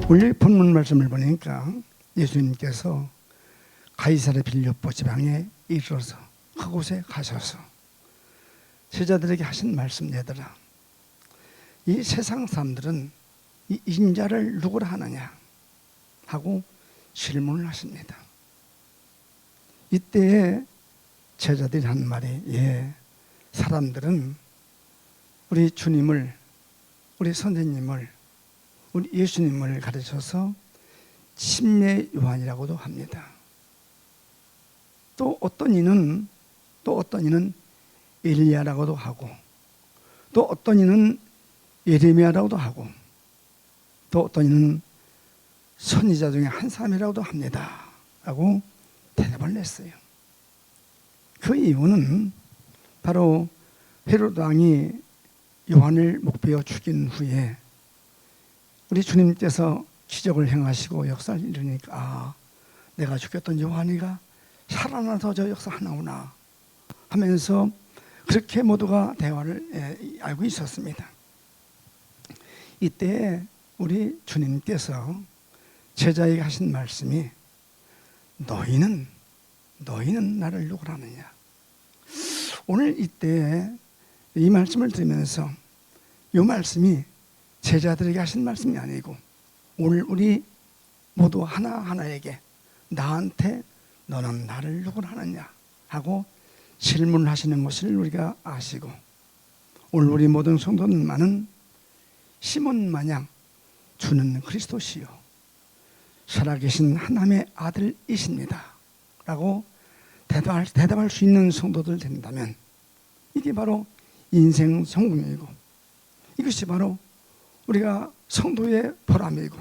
원래 본문 말씀을 보니까 예수님께서 가이사랴 빌립보 지방에 이르러서 그곳에 가셔서 제자들에게 하신 말씀, 얘들아, 이 세상 사람들은 이 인자를 누구라 하느냐 하고 질문을 하십니다. 이때에 제자들이 한 말이, 사람들은 우리 주님을, 우리 선생님을, 우리 예수님을 가르쳐서 침례 요한이라고도 합니다. 또 어떤 이는 엘리야라고도 하고, 또 어떤 이는 예레미야라고도 하고, 또 어떤 이는 선지자 중에 한 사람이라고도 합니다 라고 대답을 냈어요. 그 이유는 바로 헤로드 왕이 요한을 목베어 죽인 후에 우리 주님께서 기적을 행하시고 역사를 이루니까 내가 죽였던 요한이가 살아나서 저 역사 하나구나 하면서 그렇게 모두가 대화를 알고 있었습니다. 이때 우리 주님께서 제자에게 하신 말씀이, 너희는 나를 누구라 하느냐. 오늘 이때 이 말씀을 들으면서 이 말씀이 제자들에게 하신 말씀이 아니고 오늘 우리 모두 하나하나에게, 나한테 너는 나를 누구라 하느냐 하고 질문을 하시는 것을 우리가 아시고, 오늘 우리 모든 성도들만은 시몬 마냥 주는 그리스도시요 살아계신 하나님의 아들이십니다 라고 대답할 수 있는 성도들 된다면, 이게 바로 인생 성공이고, 이것이 바로 우리가 성도의 보람이고,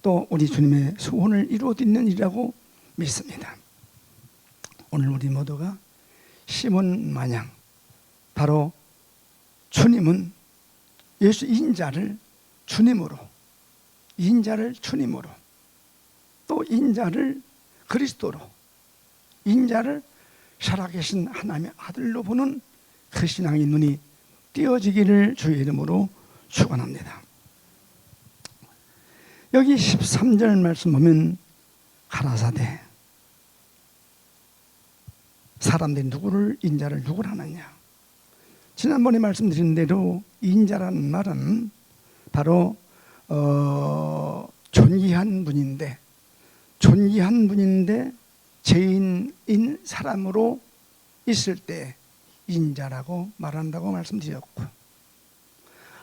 또 우리 주님의 소원을 이루어드리는 일이라고 믿습니다. 오늘 우리 모두가 시몬 마냥 바로 주님은 예수 인자를 주님으로, 또 인자를 그리스도로, 인자를 살아계신 하나님의 아들로 보는 그 신앙의 눈이 띄어지기를 주의 이름으로 축원합니다. 여기 13절 말씀 보면 가라사대, 사람들이 인자를 누구를 하느냐. 지난번에 말씀드린 대로 인자라는 말은 바로 존귀한 분인데 죄인인 사람으로 있을 때 인자라고 말한다고 말씀드렸고,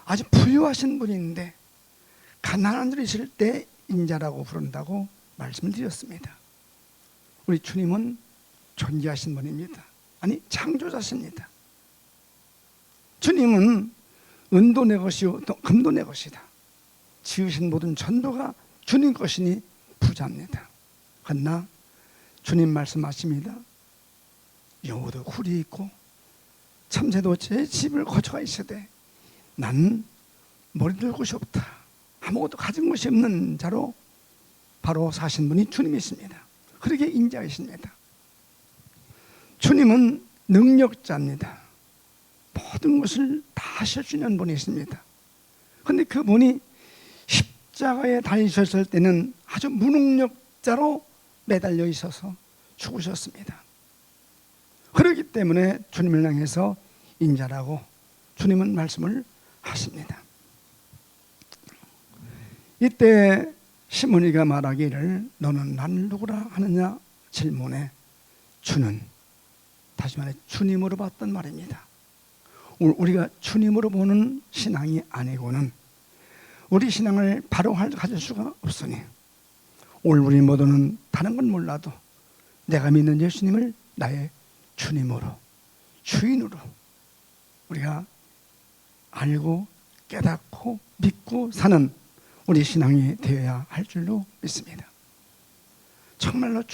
아주 부유하신 분인데 가난한 줄 있을 때 인자라고 부른다고 말씀을 드렸습니다. 우리 주님은 존귀하신 분입니다. 아니, 창조자십니다. 주님은 은도 내 것이요 또 금도 내 것이다. 지으신 모든 전부가 주님 것이니 부자입니다. 그러나 주님 말씀하십니다. 여우도 굴이 있고 참새도 제 집을 거처가 있으되 나는 머리 둘 곳이 없다. 아무것도 가진 것이 없는 자로 바로 사신 분이 주님이십니다. 그렇게 인자이십니다. 주님은 능력자입니다. 모든 것을 다 하실 수 있는 분이십니다. 그런데 그분이 십자가에 달리셨을 때는 아주 무능력자로 매달려 있어서 죽으셨습니다. 그렇기 때문에 주님을 향해서 인자라고 주님은 말씀을 하십니다. 이때 시몬이가 말하기를 너는 나를 누구라 하느냐 질문에 주는, 다시 말해 주님으로 봤던 말입니다. 우리가 주님으로 보는 신앙이 아니고는 우리 신앙을 바로 가질 수가 없으니, 오늘 우리 모두는 다른 건 몰라도 내가 믿는 예수님을 나의 주님으로, 주인으로 우리가 알고 깨닫고 믿고 사는 우리 신앙이 되어야 할 줄로 믿습니다. 정말로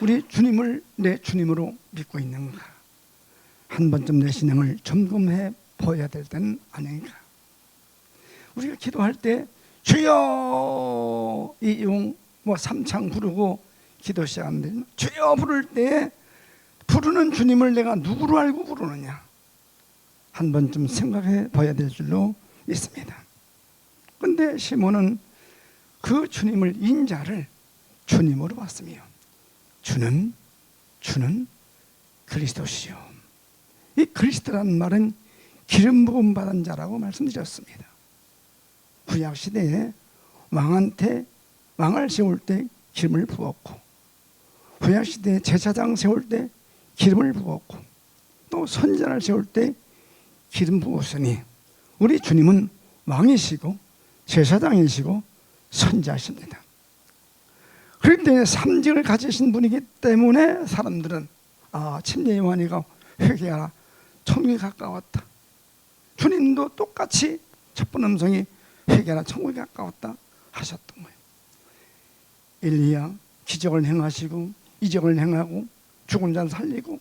우리 주님을 내 주님으로 믿고 있는가? 한 번쯤 내 신앙을 점검해 보아야 될 때는 아닌가? 우리가 기도할 때 주여 삼창 부르고 기도 시작하는데, 주여 부를 때 부르는 주님을 내가 누구로 알고 부르느냐? 한 번쯤 생각해 봐야 될 줄로 믿습니다. 근데 시몬은 그 주님을, 인자를 주님으로 봤으며 주는 그리스도시요. 이 그리스도라는 말은 기름 부음 받은 자라고 말씀드렸습니다. 구약 시대에 왕한테 왕을 세울 때 기름을 부었고, 구약 시대에 제사장 세울 때 기름을 부었고, 또 선지자를 세울 때 기름 부었으니 우리 주님은 왕이시고 제사장이시고 선지자십니다. 그럴 때 삼직을 가지신 분이기 때문에 사람들은 침례 요한이가 회개하라, 천국이 가까웠다. 주님도 똑같이 첫 번 음성이 회개하라, 천국이 가까웠다 하셨던 거예요. 엘리야 기적을 행하시고 이적을 행하고 죽은 자를 살리고,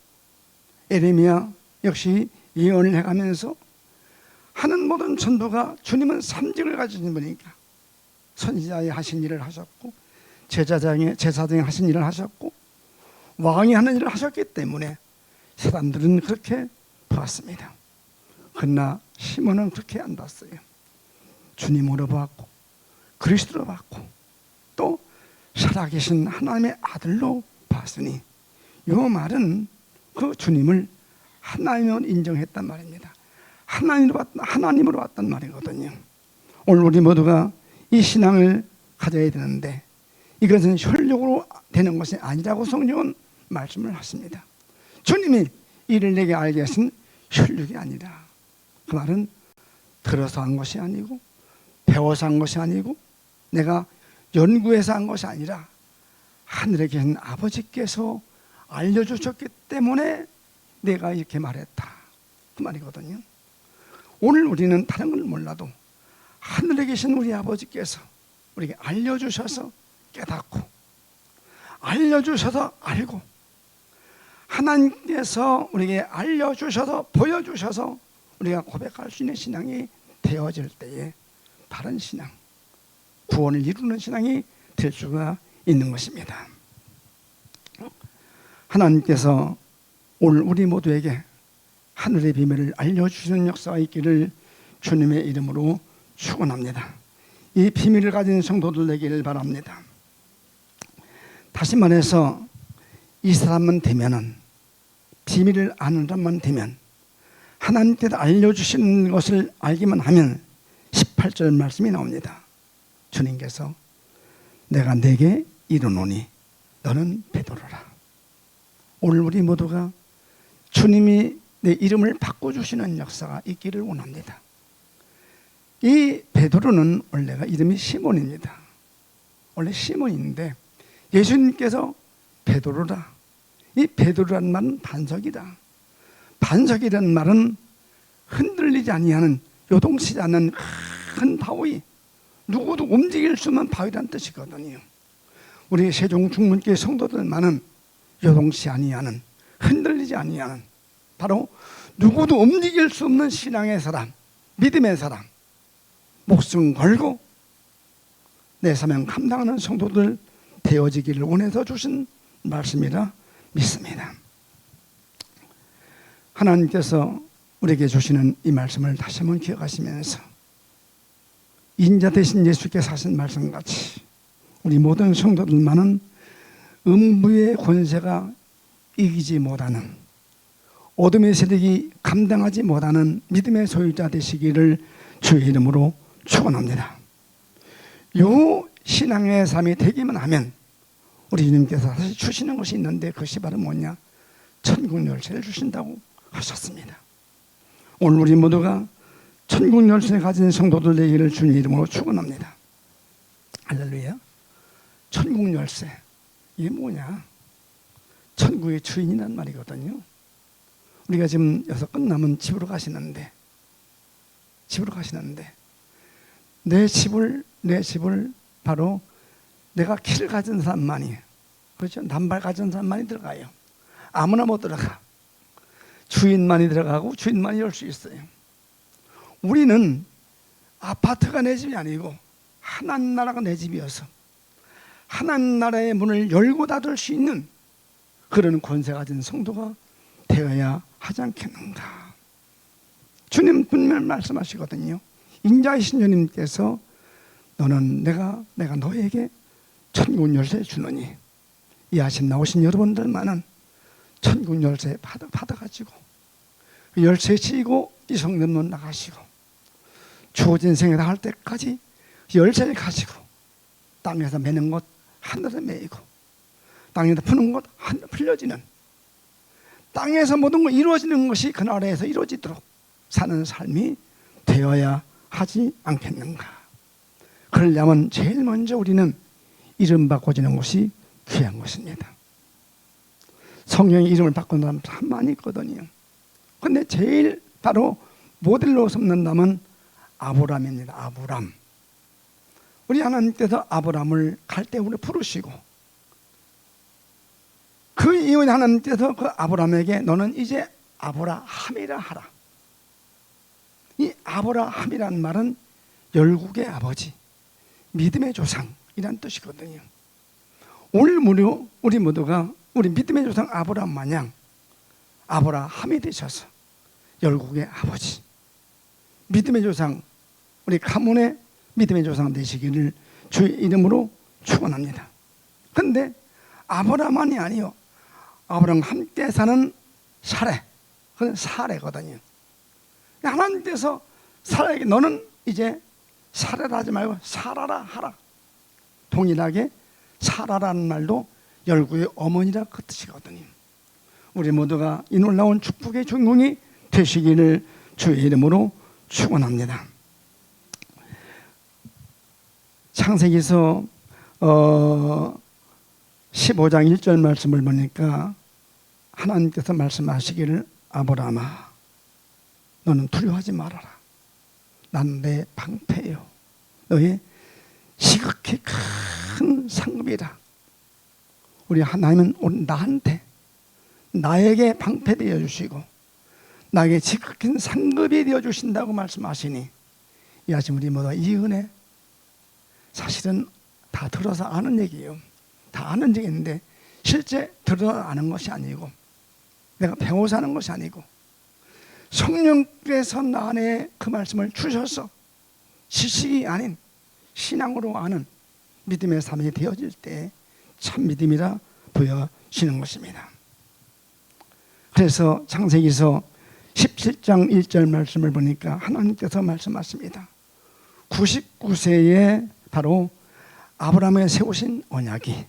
에레미야 역시 예언을 해가면서 하는 모든 전도가 주님은 삼직을 가지신 분이니까 선지자의 하신 일을 하셨고, 제사장이 하신 일을 하셨고, 왕이 하는 일을 하셨기 때문에 사람들은 그렇게 보았습니다. 그러나 시몬은 그렇게 안 봤어요. 주님으로 봤고 그리스도로 봤고 또 살아계신 하나님의 아들로 봤으니, 이 말은 그 주님을 하나님으로 인정했단 말입니다. 하나님으로 봤단 말이거든요. 오늘 우리 모두가 이 신앙을 가져야 되는데 이것은 혈육으로 되는 것이 아니라고 성경은 말씀을 하십니다. 주님이 이를 내게 알게 하신 혈육이 아니라, 그 말은 들어서 한 것이 아니고 배워서 한 것이 아니고 내가 연구해서 한 것이 아니라 하늘에 계신 아버지께서 알려주셨기 때문에 내가 이렇게 말했다, 그 말이거든요. 오늘 우리는 다른 걸 몰라도 하늘에 계신 우리 아버지께서 우리에게 알려주셔서 깨닫고, 알려주셔서 알고, 하나님께서 우리에게 알려주셔서 보여주셔서 우리가 고백할 수 있는 신앙이 되어질 때에 바른 신앙, 구원을 이루는 신앙이 될 수가 있는 것입니다. 하나님께서 오늘 우리 모두에게 하늘의 비밀을 알려주시는 역사가 있기를 주님의 이름으로 축원합니다. 이 비밀을 가진 성도들 되기를 바랍니다. 다시 말해서 이 사람만 되면은, 비밀을 아는 사람만 되면, 하나님께서 알려주시는 것을 알기만 하면 18절 말씀이 나옵니다. 주님께서 내가 네게 이르노니 너는 베드로라. 오늘 우리 모두가 주님이 내 이름을 바꿔주시는 역사가 있기를 원합니다. 이 베드로는 원래가 이름이 시몬입니다. 원래 시몬인데 예수님께서 베드로라, 이 베드로라는 말은 반석이다. 반석이라는 말은 흔들리지 아니하는, 요동치지 않는 큰 바위, 누구도 움직일 수 없는 바위라는 뜻이거든요. 우리 세종 중문교회 성도들만은 요동치 아니하는, 흔들리지 아니하는, 바로 누구도 움직일 수 없는 신앙의 사람, 믿음의 사람, 목숨 걸고 내 사명 감당하는 성도들 되어지기를 원해서 주신 말씀이라 믿습니다. 하나님께서 우리에게 주시는 이 말씀을 다시 한번 기억하시면서 인자 되신 예수께서 하신 말씀같이 우리 모든 성도들만은 음부의 권세가 이기지 못하는, 어둠의 세력이 감당하지 못하는 믿음의 소유자 되시기를 주의 이름으로 축원합니다. 요 신앙의 삶이 되기만 하면 우리 주님께서 사실 주시는 것이 있는데, 그것이 바로 뭐냐? 천국 열쇠를 주신다고 하셨습니다. 오늘 우리 모두가 천국 열쇠를 가진 성도들 되기를 주님 이름으로 축원합니다. 할렐루야. 천국 열쇠, 이게 뭐냐? 천국의 주인이란 말이거든요. 우리가 지금 여기서 끝나면 집으로 가시는데 내 집을 바로 내가 키를 가진 사람만이, 그렇죠? 남발 가진 사람만이 들어가요. 아무나 못 들어가. 주인만이 들어가고 주인만이 열 수 있어요. 우리는 아파트가 내 집이 아니고 하나님 나라가 내 집이어서 하나님 나라의 문을 열고 닫을 수 있는 그런 권세 가진 성도가 되어야 하지 않겠는가. 주님 분명 말씀하시거든요. 인자이신 주님께서 너는 내가 너에게 천국 열쇠 주노니, 이 아침 나오신 여러분들만은 천국 열쇠 받아가지고 그 열쇠 쥐고 이 성전문 나가시고 주어진 생에 닿을 때까지 열쇠를 가지고 땅에서 매는 것 하늘에 매이고 땅에서 푸는 것 하늘에 풀려지는, 땅에서 모든 것 이루어지는 것이 그 나라에서 이루어지도록 사는 삶이 되어야 하지 않겠는가. 그러려면 제일 먼저 우리는 이름 바꿔주는 것이 귀한 것입니다. 성령의 이름을 바꾸는 사람 참 많이 있거든요. 근데 제일 바로 모델로 삼는다면 아브람입니다. 아브람. 우리 하나님께서 아브람을 갈대우로 부르시고 그 이후에 하나님께서 그 아브람에게 너는 이제 아브라함이라 하라. 이 아브라함이라는 말은 열국의 아버지, 믿음의 조상이란 뜻이거든요. 오늘 무려 우리 모두가 우리 믿음의 조상 아브라함 마냥 아브라함이 되셔서 열국의 아버지, 믿음의 조상, 우리 가문의 믿음의 조상 되시기를 주의 이름으로 축원합니다. 그런데 아브라함만이 아니요, 아브라함과 함께 사는 사레, 그건 사레거든요. 하나님께서 사라에게 너는 이제 사라라 하지 말고 사라라 하라. 동일하게 사라라는 말도 열국의 어머니라 그 뜻이거든요. 우리 모두가 이 놀라운 축복의 주인공이 되시기를 주의 이름으로 축원합니다. 창세기서 15장 1절 말씀을 보니까 하나님께서 말씀하시기를 아브라함아 너는 두려워하지 말아라. 나는 내 방패요 너의 지극히 큰 상급이라. 우리 하나님은 오늘 나에게 방패 되어 주시고 나에게 지극히 큰 상급이 되어 주신다고 말씀하시니 이 아침 우리 모두 이 은혜 사실은 다 들어서 아는 얘기예요. 다 아는 얘기인데 실제 들어서 아는 것이 아니고 내가 배워서 하는 것이 아니고 성령께서 나 안에 그 말씀을 주셔서 지식이 아닌 신앙으로 아는 믿음의 삶이 되어질 때 참 믿음이라 보여지는 것입니다. 그래서 창세기서 17장 1절 말씀을 보니까 하나님께서 말씀하십니다. 99세에 바로 아브라함에 세우신 언약이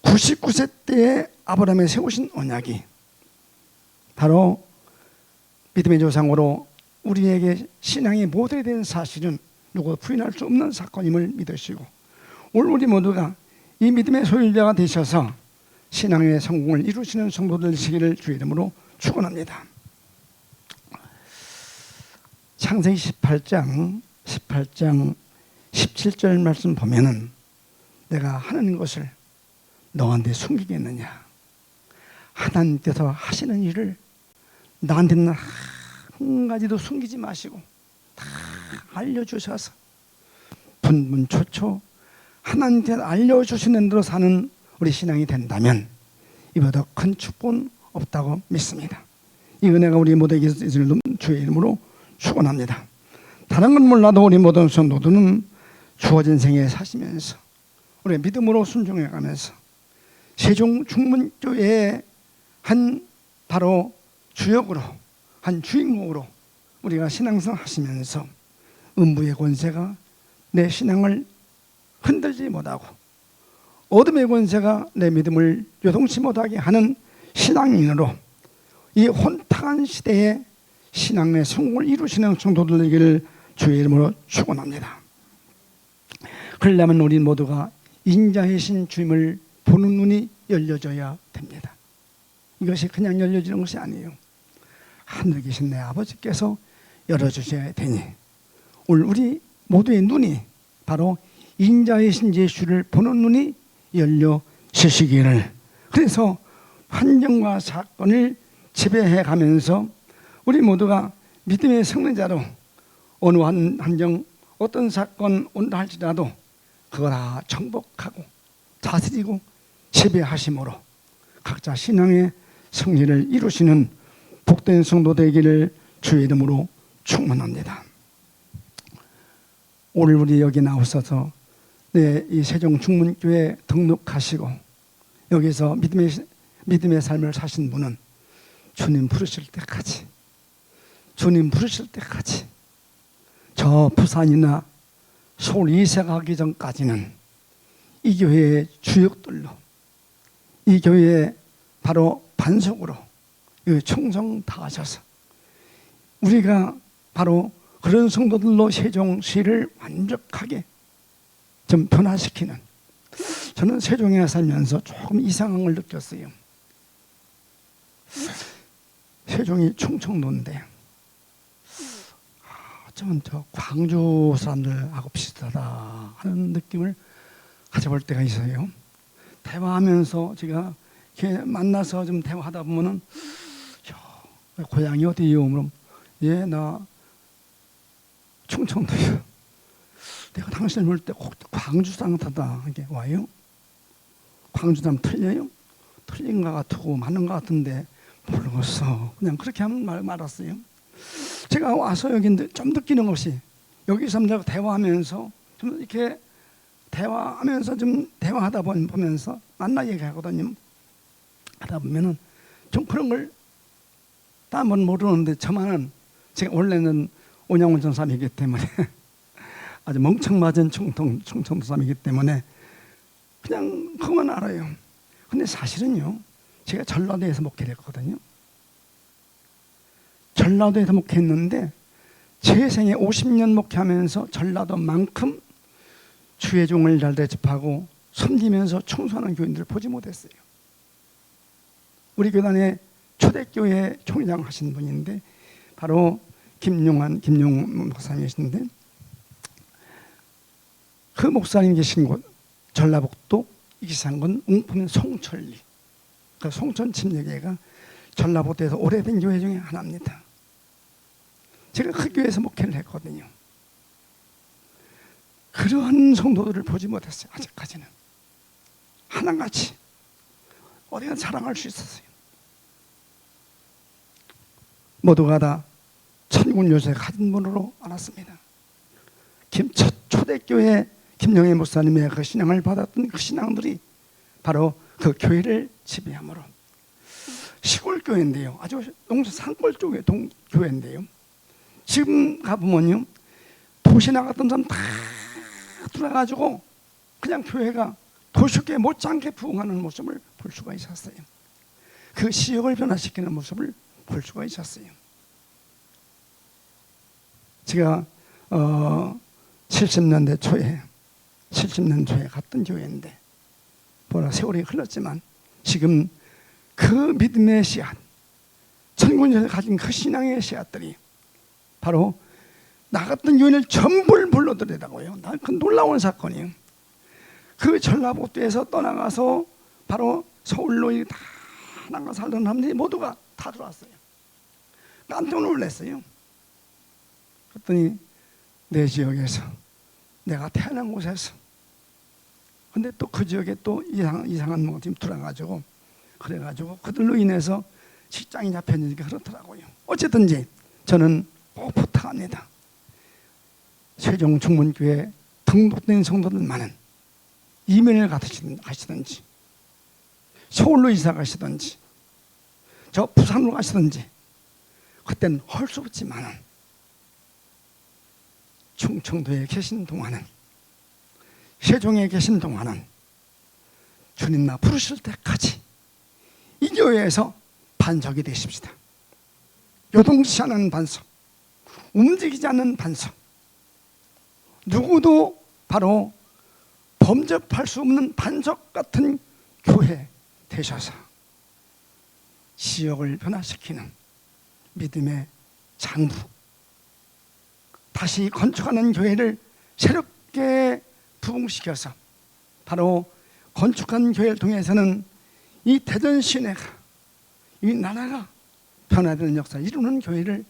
99세 때에 아브라함에 세우신 언약이 바로 믿음의 조상으로 우리에게 신앙의 모델이 된 사실은 누구 부인할 수 없는 사건임을 믿으시고 오늘 우리 모두가 이 믿음의 소유자가 되셔서 신앙의 성공을 이루시는 성도들 되시기를 주의 이름으로 축원합니다. 창세기 18장 17절 말씀 보면은 내가 하는 것을 너한테 숨기겠느냐. 하나님께서 하시는 일을 나한테는 한 가지도 숨기지 마시고 다 알려주셔서 분분초초 하나님께서 알려주시는 대로 사는 우리 신앙이 된다면 이보다 큰 축복은 없다고 믿습니다. 이 은혜가 우리 모두에게 있을 주의 이름으로 축원합니다. 다른 건 몰라도 우리 모든 성도들은 주어진 생에 사시면서 우리 믿음으로 순종해가면서 세종 중문교회의 한 바로 주역으로 한 주인공으로 우리가 신앙생활 하시면서 음부의 권세가 내 신앙을 흔들지 못하고 어둠의 권세가 내 믿음을 요동치 못하게 하는 신앙인으로 이 혼탁한 시대에 신앙의 성공을 이루시는 성도들 되기를 주의 이름으로 축원합니다. 그러려면 우리 모두가 인자이신 주님을 보는 눈이 열려져야 됩니다. 이것이 그냥 열려지는 것이 아니에요. 하늘에 계신 내 아버지께서 열어주셔야 되니 오늘 우리 모두의 눈이 바로 인자이신 예수를 보는 눈이 열려지시기를, 그래서 환경과 사건을 지배해 가면서 우리 모두가 믿음의 성례자로 어느 환경 어떤 사건 온다 할지라도 그거 다 정복하고 다스리고 지배하심으로 각자 신앙의 승리를 이루시는 복된 성도 되기를 주의 이름으로 축원합니다. 오늘 우리 여기 나오셔서 이 세종 중문교회 등록하시고 여기서 믿음의 삶을 사신 분은 주님 부르실 때까지, 주님 부르실 때까지 저 부산이나 서울 이사 가기 전까지는 이 교회의 주역들로, 이 교회의 바로 반석으로 충성 다하셔서 우리가 바로 그런 성도들로 세종시를 완벽하게 좀 변화시키는, 저는 세종에 살면서 조금 이상한 걸 느꼈어요. 세종이 충청도인데 좀 저 광주 사람들하고 비슷하다 하는 느낌을 가져볼 때가 있어요. 대화하면서 제가 이렇게 만나서 좀 대화하다 보면은 고향이 어디요? 그럼 예, 나 충청도요. 내가 당신을 볼 때 광주 사람 같다 이렇게 와요. 광주 사람 틀려요? 틀린 것 같고 맞는 것 같은데 모르겠어. 그냥 그렇게 하면 말았어요. 제가 와서 여기 좀 느끼는 것이, 여기 사람들하고 대화하면서 좀 이렇게 대화하면서 좀 대화하다 보면서 만나 얘기하거든요. 하다 보면은 좀 그런 걸 딴건 모르는데 저만은, 제가 원래는 온양원전 사람이기 때문에 아주 멍청맞은 충청도 사람이기 때문에 그냥 그만 알아요. 근데 사실은요, 제가 전라도에서 목회를 했거든요. 전라도에서 목회했는데 제 생에 50년 목회하면서 전라도만큼 주의 종을 잘 대접하고 섬기면서 청소하는 교인들을 보지 못했어요. 우리 교단의 초대교회 총회장 하신 분인데 바로 김용 목사님이신데, 그 목사님 계신 곳 전라북도 이기산군 웅포면 송천리, 그 송천 침례교회가 전라북도에서 오래된 교회 중에 하나입니다. 제가 그 교회에서 목회를 했거든요. 그러한 성도들을 보지 못했어요. 아직까지는 하나같이 어디가 자랑할 수 있었어요. 모두가 다 천군 요새 가진 분으로 알았습니다. 첫 초대교회 김영애 목사님의 그 신앙을 받았던 그 신앙들이 바로 그 교회를 지배함으로, 시골 교회인데요, 아주 농사 산골 쪽의 교회인데요, 지금 가보면요 도시 나갔던 사람 다 들어가가지고 그냥 교회가 도시교회 못지않게 부흥하는 모습을 볼 수가 있었어요. 그 시역을 변화시키는 모습을 볼 수가 있었어요. 제가 70년대 초에 갔던 교회인데, 뭐라 세월이 흘렀지만 지금 그 믿음의 씨앗, 천군에서 가진 그 신앙의 씨앗들이 바로 나갔던 교인을 전부를 불러들이라고요. 난 그 놀라운 사건이에요. 그 전라북도에서 떠나가서 바로 서울로 다 나가 살던 사람들이 모두가 다 들어왔어요. 깜짝 놀랐어요. 그랬더니 내 지역에서, 내가 태어난 곳에서, 근데 또 그 지역에 또 이상한 뭐가 지금 들어가지고, 그래가지고 그들로 인해서 직장이 잡혔으니까 그렇더라고요. 어쨌든지 저는 꼭 부탁합니다. 세종 중문교회 등록된 성도들만은 이민을 가시든지, 서울로 이사 가시든지, 저 부산으로 가시든지, 그때는 할 수 없지만은 충청도에 계신 동안은, 세종에 계신 동안은 주님 나 부르실 때까지 이 교회에서 반석이 되십시다. 요동치 않은 반석, 움직이지 않는 반석, 누구도 바로 범접할 수 없는 반석 같은 교회 되셔서 지역을 변화시키는 믿음의 장부, 다시 건축하는 교회를 새롭게 부흥시켜서 바로 건축한 교회를 통해서는 이 대전 시내가, 이 나라가 변화되는 역사를 이루는 교회를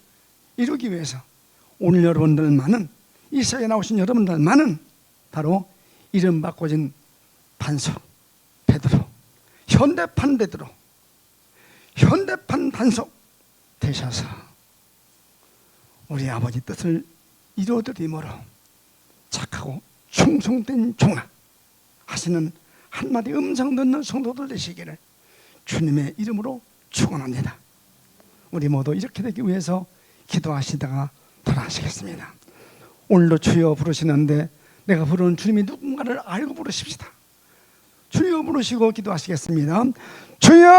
이루기 위해서 오늘 여러분들만은, 이 세상에 나오신 여러분들만은 바로 이름 바꿔진 반석 베드로, 현대판 베드로, 현대판 반석 되셔서 우리 아버지 뜻을 이루어드림으로 참 착하고 충성된 종아 하시는 한마디 음성 듣는 성도들 되시기를 주님의 이름으로 축원합니다. 우리 모두 이렇게 되기 위해서 기도하시다가 돌아가시겠습니다. 오늘도 주여 부르시는데 내가 부르는 주님이 누군가를 알고 부르십시다. 주여 부르시고 기도하시겠습니다. 주여!